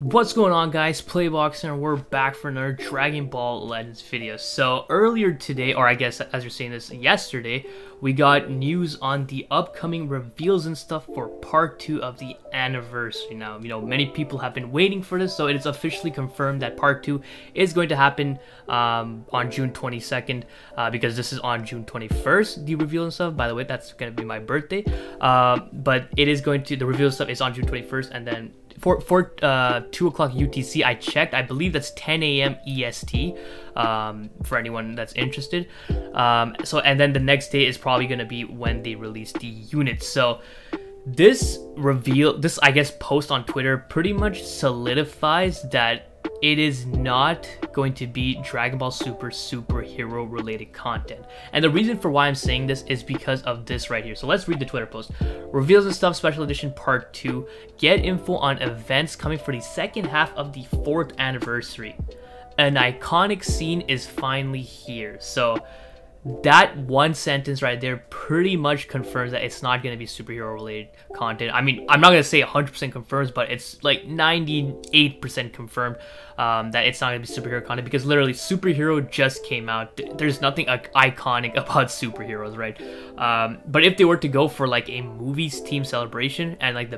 What's going on, guys? PlayBox, and we're back for another Dragon Ball Legends video. So earlier today, or I guess as you're seeing this, yesterday, we got news on the upcoming reveals and stuff for part 2 of the anniversary. Now, many people have been waiting for this, so it is officially confirmed that part 2 is going to happen on June 22nd, because this is on June 21st, the reveal and stuff. By the way, that's going to be my birthday, but it is going to, the reveal stuff is on June 21st, and then for 2 o'clock UTC, I checked. I believe that's 10 a.m. EST, for anyone that's interested. And then the next day is probably going to be when they release the units. So this reveal, this I guess post on Twitter pretty much solidifies that it is not going to be Dragon Ball Super superhero related content. And the reason for why I'm saying this is because of this right here. So let's read the Twitter post. Reveals and Stuff Special Edition Part 2. Get info on events coming for the second half of the 4th anniversary. An iconic scene is finally here. So that one sentence right there pretty much confirms that it's not going to be superhero related content. I mean, I'm not going to say 100% confirms, but it's like 98% confirmed that it's not going to be superhero content, because literally superhero just came out. There's nothing iconic about superheroes, right? But if they were to go for like a movies team celebration, and like the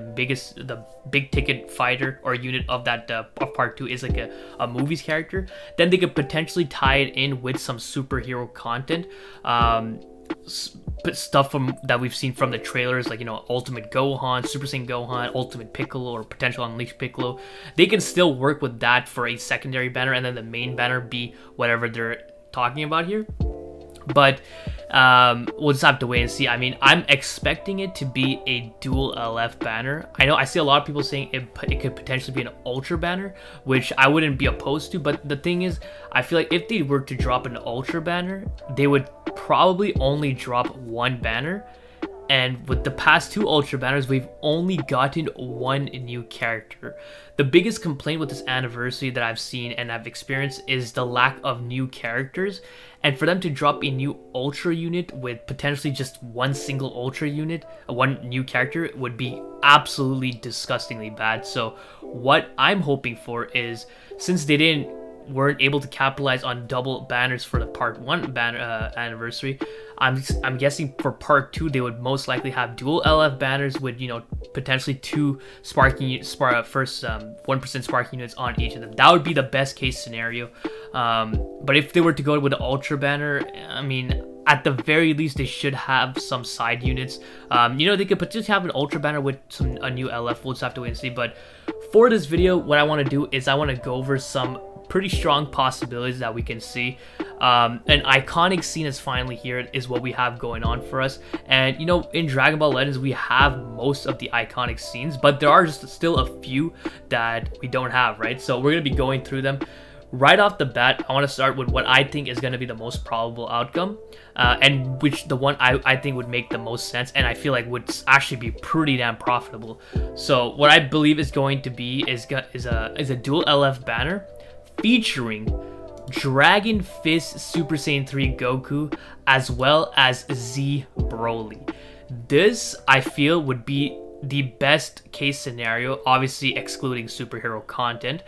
big ticket fighter or unit of that of part 2 is like a movies character, then they could potentially tie it in with some superhero content. Stuff that we've seen from the trailers, like Ultimate Gohan, Super Saiyan Gohan, Ultimate Piccolo, or potential Unleashed Piccolo. They can still work with that for a secondary banner, and then the main banner be whatever they're talking about here. But we'll just have to wait and see. I mean, I'm expecting it to be a dual LF banner. I know I see a lot of people saying it could potentially be an Ultra banner, which I wouldn't be opposed to. But the thing is, I feel like if they were to drop an Ultra banner, they would probably only drop one banner. And with the past 2 Ultra banners, we've only gotten one new character. The biggest complaint with this anniversary that I've seen and I've experienced is the lack of new characters. And for them to drop a new Ultra unit with potentially just one single Ultra unit, one new character, would be absolutely disgustingly bad. So what I'm hoping for is, since they weren't able to capitalize on double banners for the part 1 banner anniversary, I'm guessing for part 2 they would most likely have dual LF banners with potentially 2 sparking 1% sparking units on each of them. That would be the best case scenario. But if they were to go with the Ultra banner, I mean, at the very least they should have some side units. They could potentially have an Ultra banner with a new LF. We'll just have to wait and see. But for this video, what I want to do is I want to go over some pretty strong possibilities that we can see. An iconic scene is finally here, is what we have going on for us. And in Dragon Ball Legends we have most of the iconic scenes, but there are just still a few that we don't have, right? So we're going to be going through them. Right off the bat, I want to start with what I think is going to be the most probable outcome, and which the one I think would make the most sense, and I feel like would actually be pretty damn profitable. So what I believe is going to be is a dual LF banner featuring Dragon Fist Super Saiyan 3 Goku as well as Z Broly. This, I feel, would be the best case scenario, obviously excluding superhero content.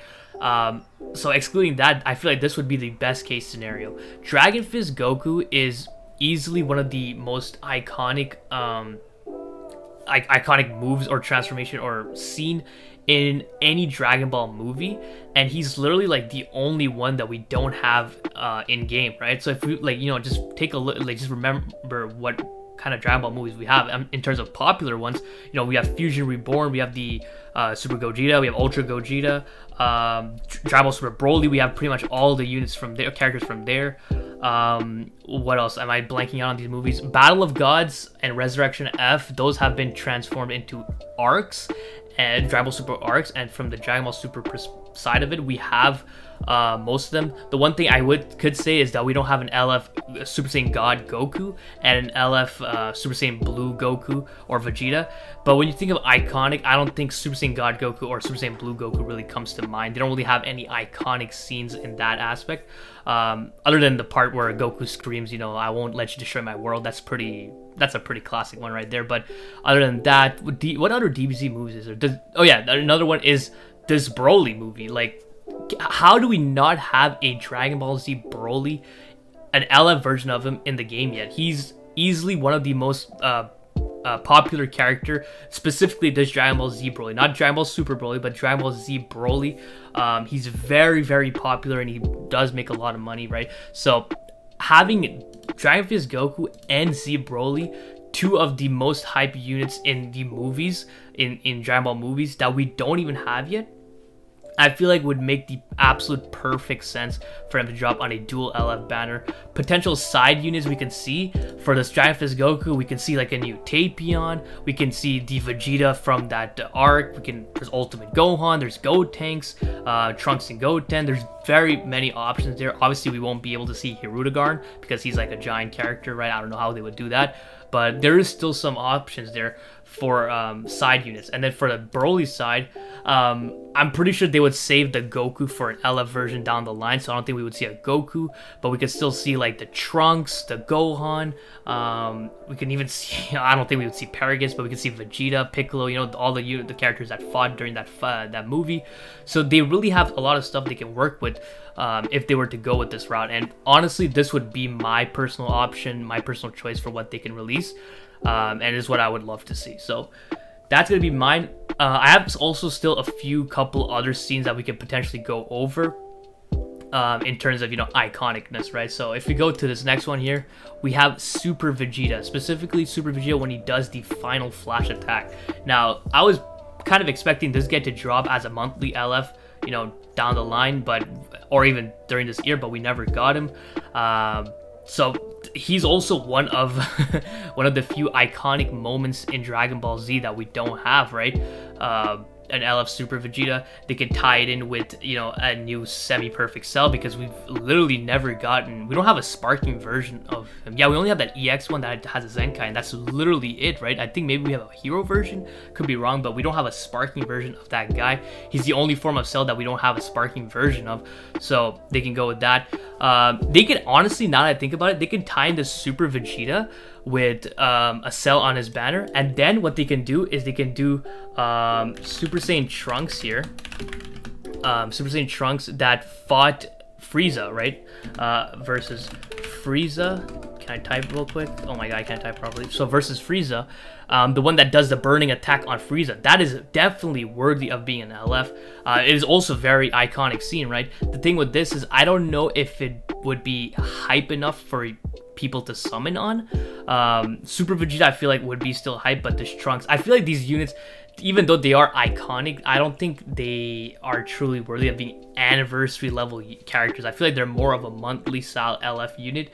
So excluding that, I feel like this would be the best case scenario. Dragon Fist Goku is easily one of the most iconic iconic moves or transformation or scene in any Dragon Ball movie, and he's literally like the only one that we don't have in game, right? So if we just take a look, just remember what kind of Dragon Ball movies we have in terms of popular ones. We have Fusion Reborn, we have the Super Gogeta, we have Ultra Gogeta, Dragon Ball Super Broly. We have pretty much all the units from there, characters from there. What else am I blanking out on these movies? Battle of Gods and Resurrection F, those have been transformed into arcs and Dragon Ball Super arcs, and from the Dragon Ball Super side of it, we have most of them. The one thing I could say is that we don't have an LF Super Saiyan God Goku and an LF Super Saiyan Blue Goku or Vegeta. But when you think of iconic, I don't think Super Saiyan God Goku or Super Saiyan Blue Goku really comes to mind. They don't really have any iconic scenes in that aspect, other than the part where Goku screams, "I won't let you destroy my world." That's a pretty classic one right there. But other than that, what other DBZ movies is there? Oh yeah, another one is this Broly movie. Like, how do we not have a Dragon Ball Z Broly, an LF version of him in the game yet? He's easily one of the most popular character, specifically this Dragon Ball Z Broly, not Dragon Ball Super Broly, but Dragon Ball Z Broly. He's very, very popular, and he does make a lot of money, right? So having Dragon Fist Goku and Z Broly, two of the most hype units in the movies, in Dragon Ball movies, that we don't even have yet, I feel like would make the absolute perfect sense for him to drop on a dual LF banner. Potential side units we can see for this Dragon Fist Goku, we can see like a new Tapion, we can see the Vegeta from that arc, there's Ultimate Gohan, there's Gotenks, Trunks and Goten, there's very many options there. Obviously we won't be able to see Hirudegarn because he's like a giant character, right? I don't know how they would do that, but there is still some options there for side units. And then for the Broly side, I'm pretty sure they would save the Goku for an LF version down the line, so I don't think we would see a Goku, but we could still see like the Trunks, the Gohan, we can even see, I don't think we would see Paragus, but we can see Vegeta, Piccolo, you know, all the characters that fought during that movie. So they really have a lot of stuff they can work with if they were to go with this route. And honestly, this would be my personal option, my personal choice for what they can release, and is what I would love to see. So that's gonna be mine. I have also still a couple other scenes that we could potentially go over in terms of, you know, iconicness, right? So if we go to this next one here, we have Super Vegeta, specifically Super Vegeta when he does the final flash attack. Now, I was kind of expecting this get to drop as a monthly LF, you know, down the line, or even during this year, but we never got him. So he's also one of the few iconic moments in Dragon Ball Z that we don't have, right? An LF Super Vegeta. They can tie it in with, you know, a new semi-perfect cell, because we've literally never gotten, we don't have a sparking version of him. Yeah, we only have that EX one that has a Zenkai, and that's literally it, right? I think maybe we have a hero version, could be wrong, but we don't have a sparking version of that guy. He's the only form of cell that we don't have a sparking version of, so they can go with that. They can honestly, now that I think about it, they can tie in the Super Vegeta with a cell on his banner, and then what they can do is they can do Super Saiyan Trunks here, Super Saiyan Trunks that fought Frieza, right? Versus Frieza. Can I type real quick? Oh my god, I can't type properly. So versus Frieza, the one that does the burning attack on Frieza. That is definitely worthy of being an LF. It is also a very iconic scene, right? The thing with this is I don't know if it would be hype enough for people to summon on. Super Vegeta I feel like would be still hype, but this Trunks, I feel like these units, even though they are iconic, I don't think they are truly worthy of being anniversary level characters. I feel like they're more of a monthly style LF unit.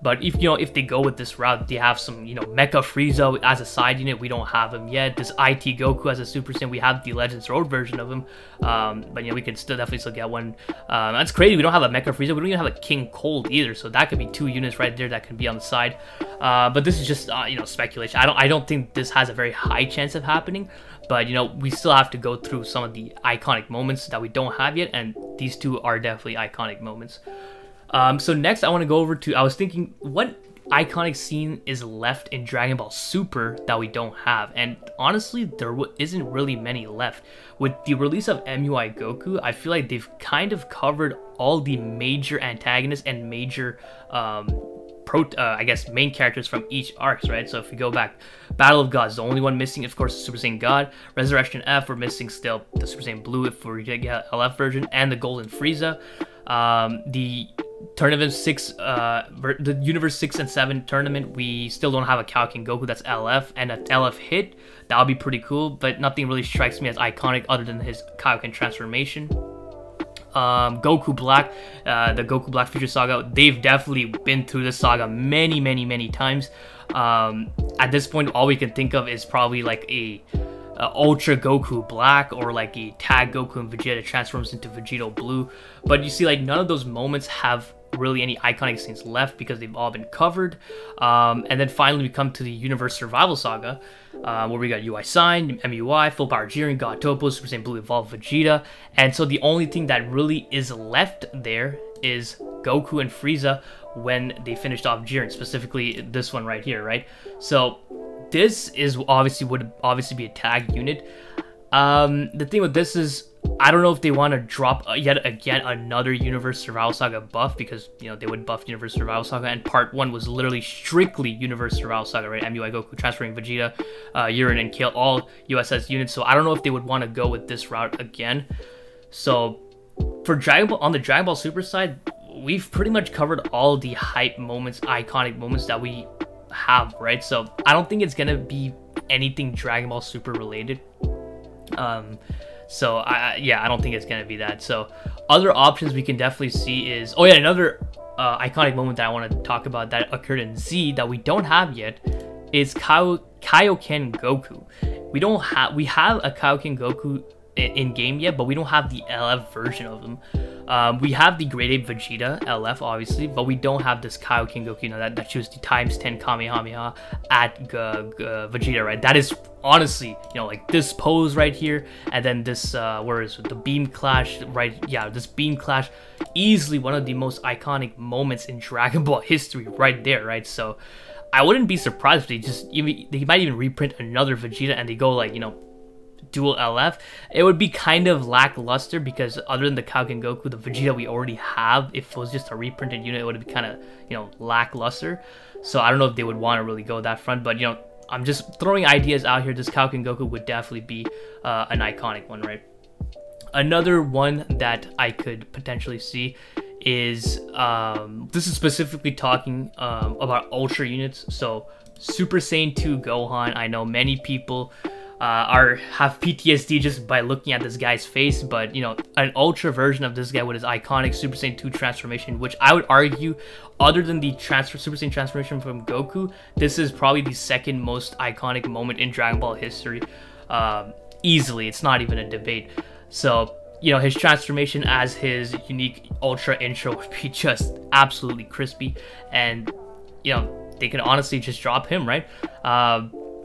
But if, you know, if they go with this route, they have some, you know, Mecha Frieza as a side unit. We don't have him yet. This IT Goku as a Super Saiyan. We have the Legends Road version of him. But, you know, we can definitely get one. That's crazy. We don't have a Mecha Frieza. We don't even have a King Cold either. So that could be two units right there that can be on the side. But this is just, you know, speculation. I don't think this has a very high chance of happening. But, you know, we still have to go through some of the iconic moments that we don't have yet. And these two are definitely iconic moments. So next I want to go over to, I was thinking, what iconic scene is left in Dragon Ball Super that we don't have? And honestly, there isn't really many left. With the release of MUI Goku, I feel like they've kind of covered all the major antagonists and major, I guess, main characters from each arcs, right? So if we go back, Battle of Gods, the only one missing, of course, is Super Saiyan God. Resurrection F, we're missing still the Super Saiyan Blue if we get LF version, and the Golden Frieza. The Tournament 6, the Universe 6 and 7 tournament, we still don't have a Kaioken Goku that's LF, and an LF hit. That would be pretty cool, but nothing really strikes me as iconic other than his Kaioken transformation. Goku Black, the Goku Black Future Saga, they've definitely been through this saga many times. At this point, all we can think of is probably like a Ultra Goku Black, or like a Tag Goku and Vegeta transforms into Vegeta Blue. But you see, like, none of those moments have really any iconic scenes left because they've all been covered. And then finally we come to the Universe Survival Saga, where we got UI Sign, MUI, Full Power Jiren, God Topo, Super Saiyan Blue Evolved Vegeta. And so the only thing that really is left there is Goku and Frieza when they finished off Jiren, specifically this one right here, right? So this is would obviously be a tag unit. The thing with this is, I don't know if they want to drop yet again another Universe Survival Saga buff, because you know they would buff Universe Survival Saga, and part 1 was literally strictly Universe Survival Saga, right? MUI Goku transferring Vegeta, Urine, and kill all USS units. So I don't know if they would want to go with this route again. So for Dragon Ball, on the Dragon Ball Super side, we've pretty much covered all the hype moments, iconic moments that we have, right? So I don't think it's gonna be anything Dragon Ball Super related. So I don't think it's gonna be that. So other options we can definitely see is, oh yeah, another iconic moment that I want to talk about that occurred in Z that we don't have yet is Kaioken Goku. We have a Kaioken Goku in game yet, but we don't have the LF version of them. We have the Grade 8 Vegeta LF obviously, but we don't have this Kaioken Goku, you know, that shoots the ×10 Kamehameha at Vegeta, right? That is honestly, you know, like this pose right here, and then this where is it? The beam clash, right? Yeah, this beam clash, easily one of the most iconic moments in Dragon Ball history right there, right? So I wouldn't be surprised if they might even reprint another Vegeta and they go like, you know, dual LF. It would be kind of lackluster, because other than the Kaioken Goku, the Vegeta we already have, if it was just a reprinted unit, it would be kind of, you know, lackluster. So I don't know if they would want to really go that front, but you know, I'm just throwing ideas out here. This Kaioken Goku would definitely be an iconic one, right? Another one that I could potentially see is this is specifically talking about Ultra units. So Super Saiyan 2 Gohan. I know many people have PTSD just by looking at this guy's face, but you know, an Ultra version of this guy with his iconic Super Saiyan 2 transformation, which I would argue, other than the Super Saiyan transformation from Goku, this is probably the second most iconic moment in Dragon Ball history. Easily, it's not even a debate. So you know, his transformation as his unique Ultra intro would be just absolutely crispy, and you know, they can honestly just drop him, right?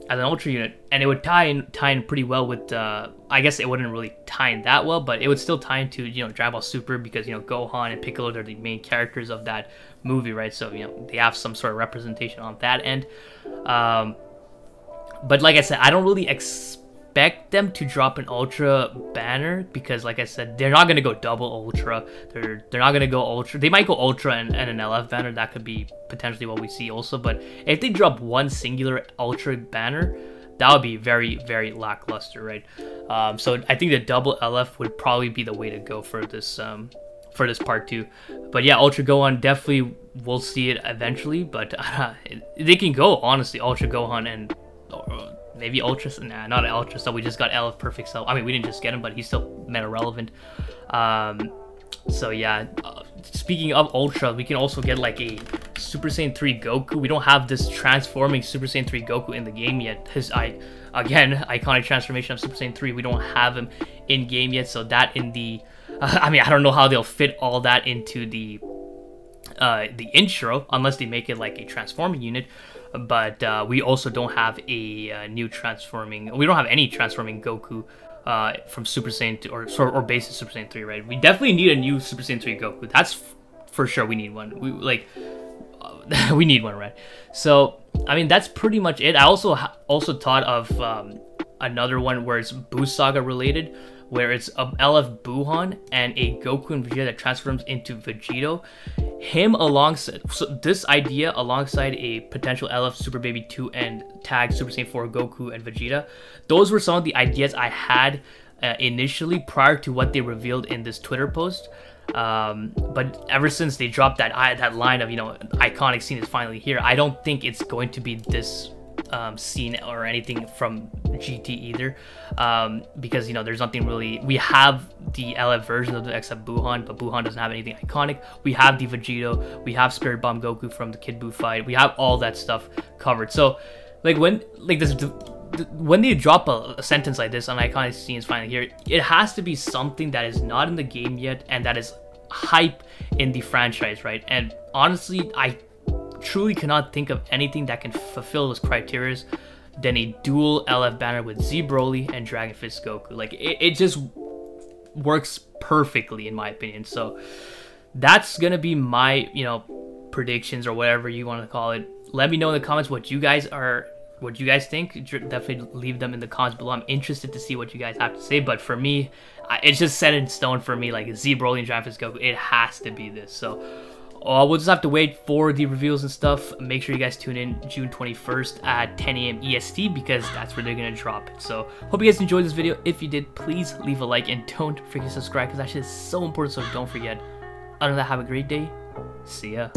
As an Ultra unit, and it would tie in pretty well with I guess it wouldn't really tie in that well, but it would still tie into, you know, Dragon Ball Super, because you know, Gohan and Piccolo are the main characters of that movie, right? So you know, they have some sort of representation on that end. But like I said, I don't really expect them to drop an Ultra banner, because like I said, they're not gonna go double Ultra. They're not gonna go Ultra. They might go Ultra and an LF banner. That could be potentially what we see also. But if they drop one singular Ultra banner, that would be very, very lackluster, right? So I think the double LF would probably be the way to go for this part 2. But yeah, Ultra Gohan, definitely we'll see it eventually, but they can go honestly Ultra Gohan and maybe Ultra, nah, not Ultra, so we just got LF Perfect Cell. I mean, we didn't just get him, but he's still meta relevant. So yeah, speaking of Ultra, we can also get like a Super Saiyan 3 Goku. We don't have this transforming Super Saiyan 3 Goku in the game yet. His again, iconic transformation of Super Saiyan 3, we don't have him in game yet, so that in the I mean, I don't know how they'll fit all that into the intro, unless they make it like a transforming unit. But we also don't have a new transforming. We don't have any transforming Goku from Super Saiyan 2 or basic Super Saiyan 3, right? We definitely need a new Super Saiyan 3 Goku. That's for sure. We need one. We like we need one, right? So I mean, that's pretty much it. I also thought of another one where it's Buu Saga related, where it's a LF Buhan and a Goku and Vegeta that transforms into Vegito. Him alongside, so this idea alongside a potential LF Super Baby 2 and tag Super Saiyan 4 Goku and Vegeta, those were some of the ideas I had initially prior to what they revealed in this Twitter post. But ever since they dropped that line of, you know, iconic scene is finally here, I don't think it's going to be this scene or anything from GT either, because you know, there's nothing really. We have the LF version of it except Buhan, but Buhan doesn't have anything iconic. We have the Vegito, we have Spirit Bomb Goku from the Kid Buu fight, we have all that stuff covered. So like when they drop a sentence like this, an iconic scene is finally here, it has to be something that is not in the game yet and that is hype in the franchise, right? And honestly, I truly cannot think of anything that can fulfill those criteria than a dual LF banner with Z Broly and Dragon Fist Goku. Like it just works perfectly in my opinion. So that's gonna be my, you know, predictions or whatever you want to call it. Let me know in the comments what you guys think. Definitely leave them in the comments below. I'm interested to see what you guys have to say, but for me, it's just set in stone for me. Like Z Broly and Giant Fist Goku, it has to be this. So we'll just have to wait for the reveals and stuff. Make sure you guys tune in June 21st at 10 a.m. EST because that's where they're gonna drop it. So hope you guys enjoyed this video. If you did, please leave a like and don't forget to subscribe because that shit is so important. So don't forget. Other than that, have a great day. See ya.